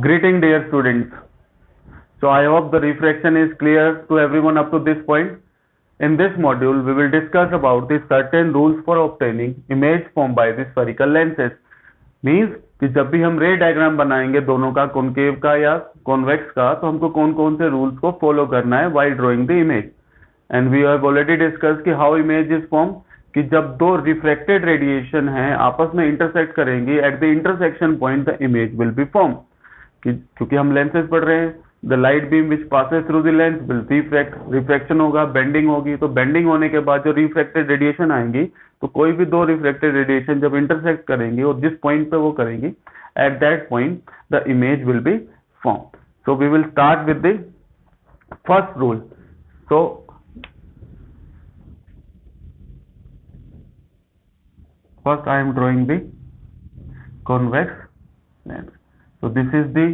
Greeting dear students. So I hope the refraction is clear to everyone up to this point. In this module, we will discuss about the certain rules for obtaining image formed by the spherical lenses. Means कि जब भी हम रे diagram बनाएंगे दोनों का, concave का या कॉन्वेक्स का, तो हमको कौन कौन से रूल्स को फॉलो करना है while drawing the image. And we have already discussed कि how image is formed, कि जब दो रिफ्लेक्टेड रेडिएशन हैं आपस में इंटरसेक्ट करेंगी, at the intersection point the image will be form. क्योंकि हम लेंसेज पढ़ रहे हैं, the light beam which passes through the lens will refract, refraction होगा, बेंडिंग होगी, तो बेंडिंग होने के बाद जो रिफ्रैक्टेड रेडिएशन आएंगी, तो कोई भी दो रिफ्रैक्टेड रेडिएशन जब इंटरसेक्ट करेंगी और जिस पॉइंट पे वो करेंगी, at that point the image will be form. So we will start with the first rule. So first I am drawing the convex lens. So this is the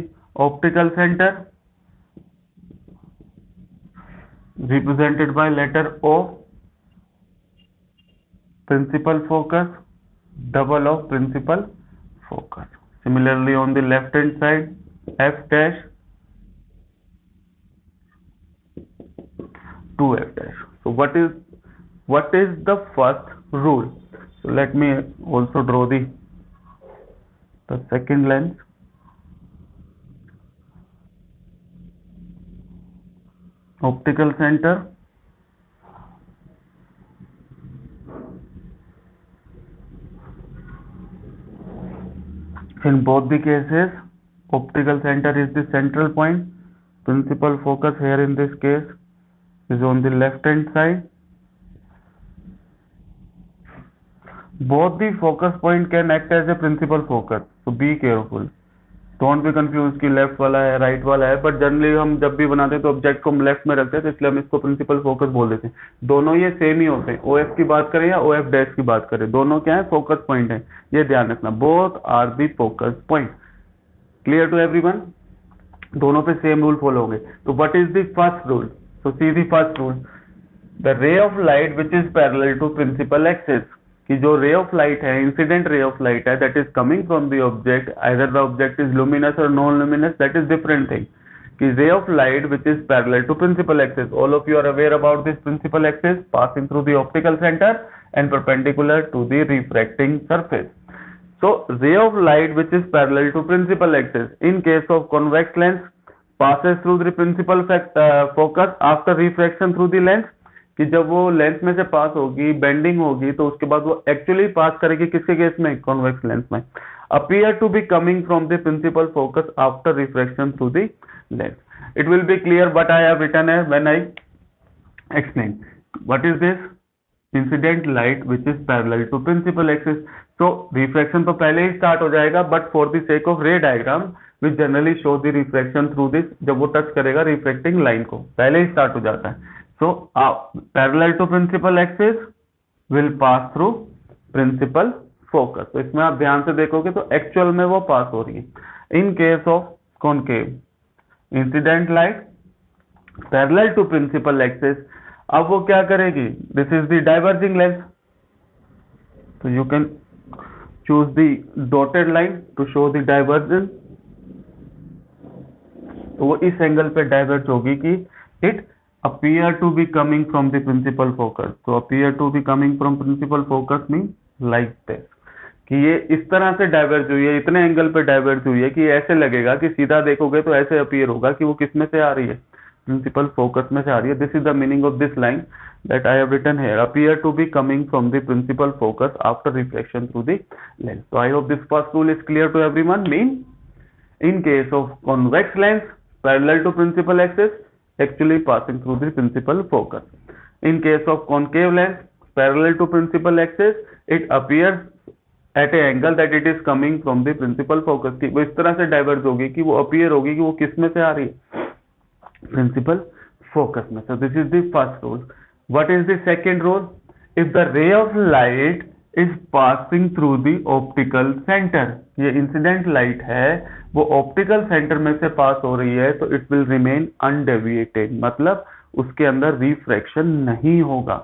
optical center represented by letter O, principal focus, double of principal focus. Similarly on the left hand side, F dash, 2F dash. So what is the first rule? So let me also draw the second lens. Optical center in both the cases, optical center is the central point. Principal focus here in this case is on the left hand side. Both the focus point can act as a principal focus, so be careful. Don't be confused कि left वाला है right वाला है, but generally हम जब भी बनाते हैं तो ऑब्जेक्ट को हम लेफ्ट में रखते हैं, तो इसलिए हम इसको प्रिंसिपल फोकस बोल देते हैं. दोनों ये सेम ही होते हैं, OF की बात करें या OF डैश की बात करें, दोनों क्या है, फोकस पॉइंट है. ये ध्यान रखना, both are the focus point. Clear to everyone? दोनों पे सेम रूल फॉलो होंगे. तो what is the first rule? So see the first rule, the ray of light which is parallel to principal axis. कि जो ray of light है, incident ray of light है, that is coming from the object, either the object is luminous और non luminous, that is different thing. कि रे of light which is parallel to principal axis, all of you are aware about this principal axis passing through the optical centre and perpendicular to the refracting surface. So ray of light which is parallel to principal axis in case of convex lens passes through the principal focus after refraction through the lens. कि जब वो lens में से पास होगी, bending होगी, तो उसके बाद वो एक्चुअली पास करेगी किसके केस में, कॉन्वेक्स लेंस में. Appear to be coming from the principal focus after refraction through the lens. It will be clear but I have written है when I explain. What is this? Incident light which is parallel to principal axis. तो refraction तो पहले ही start हो जाएगा, but for the sake of ray diagram which generally show the refraction through this, जब वो touch करेगा refracting line को, पहले ही स्टार्ट हो जाता है. So parallel to principal axis will pass through principal focus. तो इसमें आप ध्यान से देखोगे तो एक्चुअल में वो पास हो रही है. In case of concave, incident light parallel to principal axis, अब वो क्या करेगी? This is the diverging lens. So you can choose the dotted line to show the divergence. तो वो इस एंगल पे डाइवर्ज होगी कि it appear to be coming from the principal focus. So appear to be coming from principal focus means like this, कि ये इस तरह से डाइवर्ज हुई है, इतने एंगल पे डाइवर्ज हुई है कि ऐसे लगेगा कि सीधा देखोगे तो ऐसे अपीयर होगा कि वो किस में से आ रही है, प्रिंसिपल फोकस में से आ रही है. This is the meaning of this line that I have written here, appear to be coming from the principal focus after reflection through the lens. So I hope this first rule is clear to everyone. Mean in case of convex lens parallel to principal axis actually passing through the principal focus. In case of concave lens parallel to principal axis, it appears at a angle that it is coming from the principal focus. कि वो इस तरह से diverge होगी कि वो appear होगी कि वो किस में से आ रही है, प्रिंसिपल फोकस में. So this is the first rule. What is the second rule? If the ray of light is passing through the optical center, ये इंसिडेंट लाइट है, वो ऑप्टिकल सेंटर में से पास हो रही है, तो इट विल रिमेन अनडेविएटेड, मतलब उसके अंदर रिफ्रैक्शन नहीं होगा.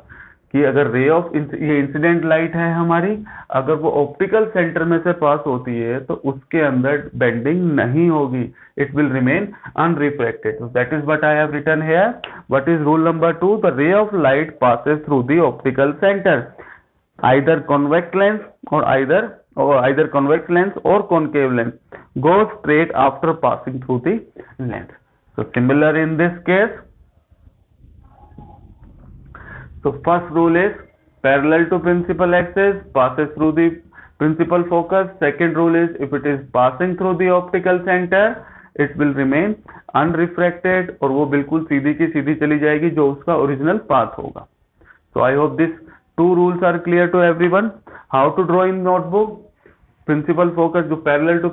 कि अगर रे ऑफ ये इंसिडेंट लाइट है हमारी, अगर वो ऑप्टिकल सेंटर में से पास होती है तो उसके अंदर बेंडिंग नहीं होगी, it will remain unreflected. That is what I have written here. What is rule number 2? The ray of light passes through the optical centre, either convex lens or either convex lens or concave lens goes straight after passing through the lens. So similar in this case. So first rule is parallel to principal axis passes through the principal focus. Second rule is if it is passing through the optical center it will remain unrefracted, और वो बिल्कुल सीधी की सीधी चली जाएगी जो उसका original path होगा. So I hope this two rules are clear to everyone. How to draw in notebook? Principal focus जो parallel to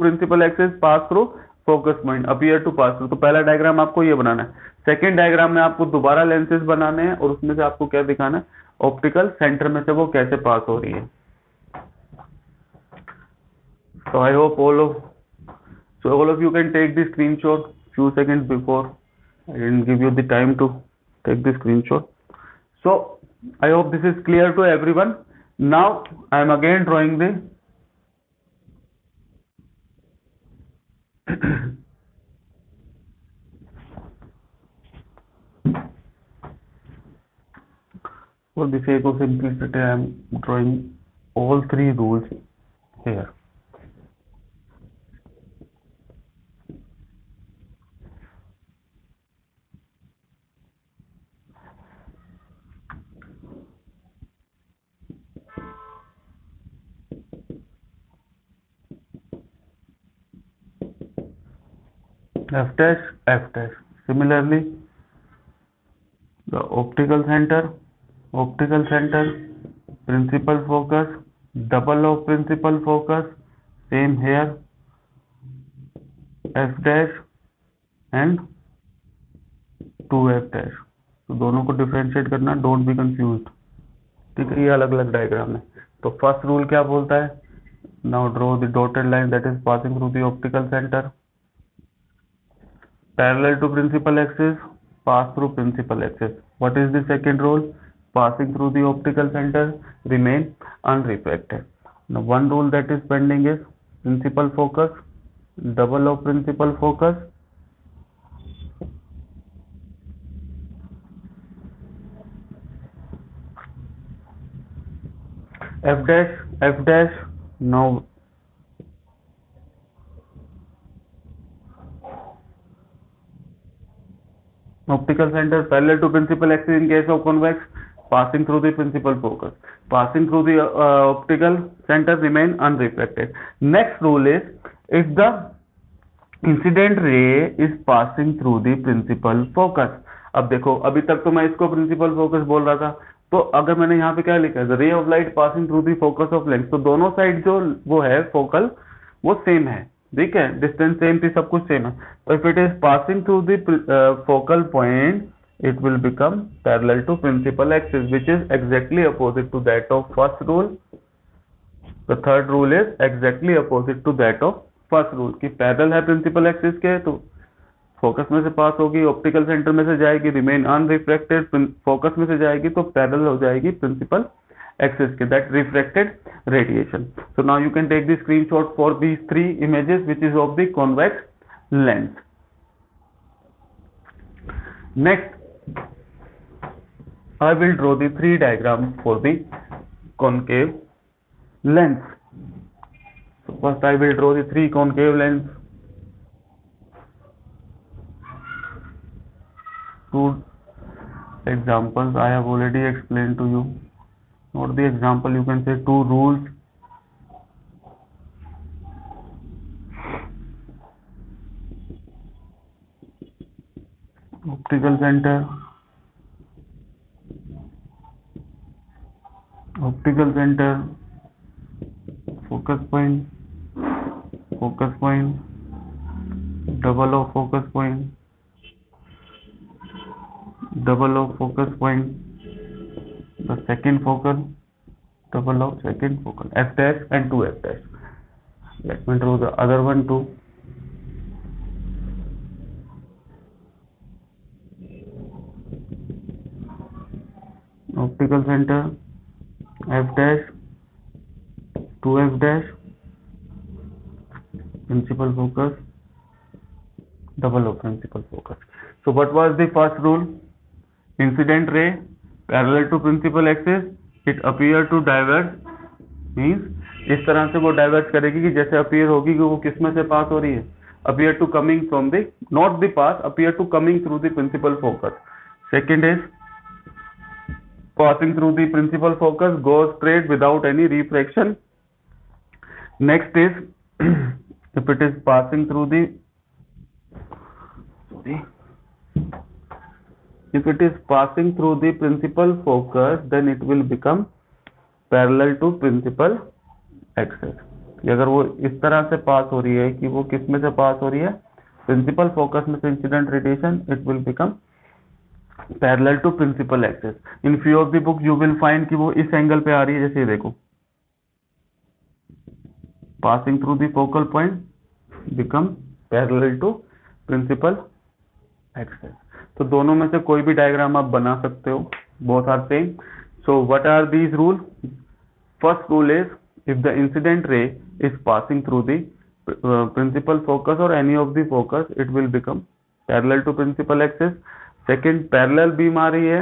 principal axis pass through focus point appear to pass through. तो पहला diagram आपको ये बनाना है. Second diagram में आपको दोबारा lenses बनाने हैं और उसमें से आपको क्या दिखाना है, ऑप्टिकल सेंटर में से वो कैसे पास हो रही है. So I hope all of you can take the screenshot few seconds before. I didn't give you the time to take the screenshot. So I hope this is clear to everyone. Now I am again drawing the for the sake of simplicity I am drawing all three rules here. F dash, F dash. Similarly, the optical center, principal focus, double of principal focus, same here, F dash and 2F dash. तो दोनों को differentiate करना, don't be confused. ठीक है, ये अलग अलग diagram है. तो फर्स्ट रूल क्या बोलता है? Now draw the dotted line that is passing through the optical centre. Parallel to principal axis, pass through principal axis. What is the second rule? Passing through the optical center, remain unrefracted. Now one rule that is pending is principal focus, double of principal focus, F dash. Now optical center parallel to principal axis in case of convex, passing through the principal focus, passing through the optical center, remain unrefracted. Next rule is if the incident ray is passing through the principal focus. अब देखो, अभी तक तो मैं इसको principal focus बोल रहा था, तो अगर मैंने यहाँ पे क्या लिखा है, रे of light passing through the focus of lens, तो दोनों साइड जो वो है फोकल वो सेम है. ठीक है, डिस्टेंस सेम थी, सब कुछ सेम है. तो if it is passing through the focal point it will become parallel to principal axis, which is exactly opposite to that of first rule. The third rule is exactly opposite to that of first rule कि parallel है principal axis के, तो focus में से पास होगी, optical centre में से जाएगी, रिमेन अनरिफ्लेक्टेड, फोकस में से जाएगी तो पैरेलल हो जाएगी प्रिंसिपल एक्सिस के, that reflected radiation. So now you can take the screenshot for these three images which is of the convex lens. Next I will draw the three diagrams for the concave lens. So first I will draw the three concave lens. Two examples I have already explained to you. Not the example, you can say two rules. Optical center, focus point, double of focus point, the second focal, double of second focal, F dash and 2F dash. Let me draw the other one too. optical center f dash to f dash, principal focus, double O principal focus. So what was the first rule? Incident ray parallel to principal axis, it appear to diverge, means इस तरह से वो diverge करेगी कि जैसे appear होगी कि वो किस में से पास हो रही है, appear to coming from the, not the path, appear to coming through the principal focus. Second is passing through the principal focus, goes straight without any refraction. Next is if it is passing through the, if it is passing through the principal focus, then it will become parallel to principal axis. अगर वो इस तरह से पास हो रही है कि वो किस में से पास हो रही है, प्रिंसिपल फोकस में से incident radiation, it will become parallel to principal axis. In few of the book you will find कि वो इस एंगल पे आ रही है, जैसे देखो passing through the focal point become parallel to principal axis. तो दोनों में से कोई भी डायग्राम आप बना सकते हो, both are same. So what are these rule? First rule is if the incident ray is passing through the principal focus or any of the focus, it will become parallel to principal axis. Second, parallel beam आ रही है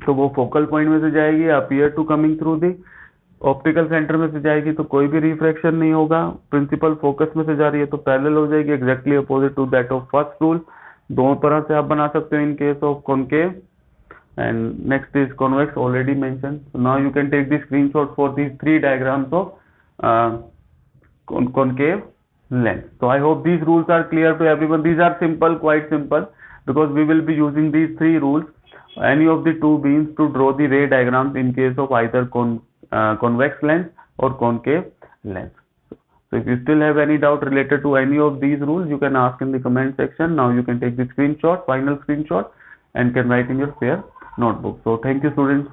तो वो focal point में से जाएगी, appear to coming through the optical center में से जाएगी तो कोई भी refraction नहीं होगा. Principal focus में से जा रही है तो parallel हो जाएगी, exactly opposite to that of first rule. दोनों तरह से आप बना सकते हो in case of concave. And next is convex, already mentioned. So now you can take the screenshot for these three diagrams of concave lens. So I hope these rules are clear to everyone. These are simple, quite simple, because we will be using these three rules, any of the two beams, to draw the ray diagrams in case of either convex lens or concave lens. So if you still have any doubt related to any of these rules, you can ask in the comment section. Now you can take the screenshot, final screenshot, and can write in your spare notebook. So thank you, students.